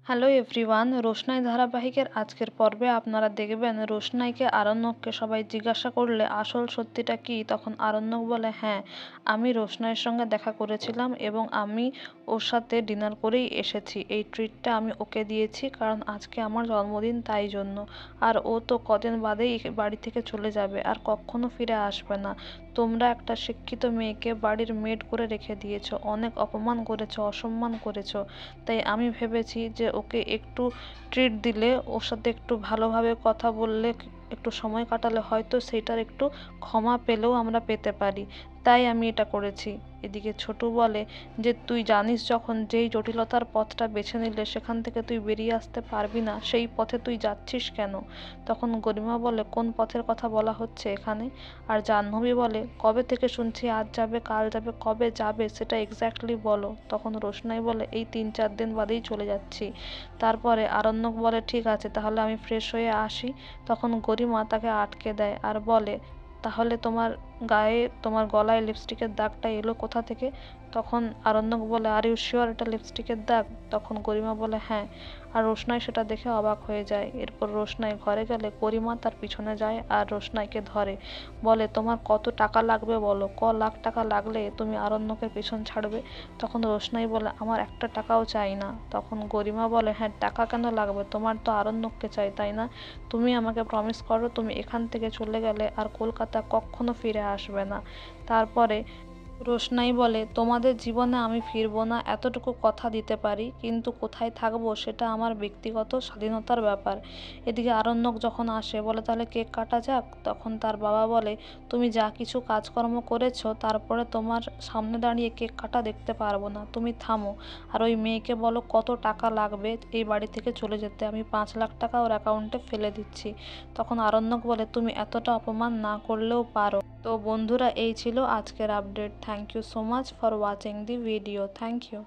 Hello everyone, রোশনাই ধারাবাহিকের আজকের পর্বে আপনারা দেখবেন রোশনাইকে আরণ্যককে সবাই জিজ্ঞাসা করলে আসল সত্যিটা কী, তখন আরণ্যক বলে হ্যাঁ, আমি রোশনাইয়ের সঙ্গে দেখা করেছিলাম এবং আমি ওর সাথে ডিনার করেই এসেছি। এই ট্রিটটা আমি ওকে দিয়েছি কারণ আজকে আমার জন্মদিন, তাই জন্য। আর ও তো কদিন বাদেই বাড়ি থেকে চলে যাবে আর কখনো ফিরে আসবে না। তোমরা একটা শিক্ষিত মেয়েকে বাড়ির মেড করে রেখে দিয়েছো, অনেক অপমান করেছো, অসম্মান করেছো। তাই আমি ভেবেছি যে ওকে একটু ট্রিট দিলে, ওর সাথে একটু ভালোভাবে কথা বললে, একটু সময় কাটালে হয়তো সেইটার একটু ক্ষমা পেলেও আমরা পেতে পারি। তাই আমি এটা করেছি। এদিকে ছোটু বলে যে তুই জানিস যখন যেই জটিলতার পথটা বেছে নিলে সেখান থেকে তুই বেরিয়ে আসতে পারবি না, সেই পথে তুই যাচ্ছিস কেন? তখন গরিমা বলে কোন পথের কথা বলা হচ্ছে এখানে? আর জাহ্নবী বলে কবে থেকে শুনছি আজ যাবে কাল যাবে, কবে যাবে সেটা এক্স্যাক্টলি বলো। তখন রোশনাই বলে এই 3-4 দিন বাদেই চলে যাচ্ছি। তারপরে আরণ্যক বলে ঠিক আছে, তাহলে আমি ফ্রেশ হয়ে আসি। তখন গরিমা তাকে আটকে দেয় আর বলে তাহলে তোমার গলায় লিপস্টিকের দাগটা এলো কোথা থেকে? তখন আরণ্যক বলে আর ইউ শিওর এটা লিপস্টিকের দাগ? তখন গরিমা বলে হ্যাঁ। আর রোশনাই সেটা দেখে অবাক হয়ে যায়। এরপর রোশনাই ঘরে গেলে গরিমা তার পিছনে যায় আর রোশনাইকে ধরে, বলে তোমার কত টাকা লাগবে বলো, লাখ টাকা লাগলে তুমি আরণ্যকের পিছন ছাড়বে? তখন রোশনাই বলে আমার একটা টাকাও চাই না। তখন গরিমা বলে হ্যাঁ, টাকা কেন লাগবে, তোমার তো আরণ্যককে চাই, তাই না? তুমি আমাকে প্রমিস করো তুমি এখান থেকে চলে গেলে আর কলকাতা কখনো ফিরে আসবে না। তারপরে রোশনাই বলে তোমাদের জীবনে আমি ফিরবো না, এতটুকু কথা দিতে পারি, কিন্তু কোথায় থাকবো সেটা আমার ব্যক্তিগত স্বাধীনতার ব্যাপার। এদিকে আরণ্যক যখন আসে বলে তাহলে কেক কাটা যাক। তখন তার বাবা বলে তুমি যা কিছু কাজকর্ম করেছো তারপরে তোমার সামনে দাঁড়িয়ে কেক কাটা দেখতে পারবো না, তুমি থামো। আর ওই মেয়েকে বলো কত টাকা লাগবে এই বাড়ি থেকে চলে যেতে, আমি 5 লাখ টাকা ওর অ্যাকাউন্টে ফেলে দিচ্ছি। তখন আরণ্যক বলে তুমি এতটা অপমান না করলেও পারো। তো বন্ধুরা, এই ছিল আজকের update. Thank you so much for watching the video. Thank you.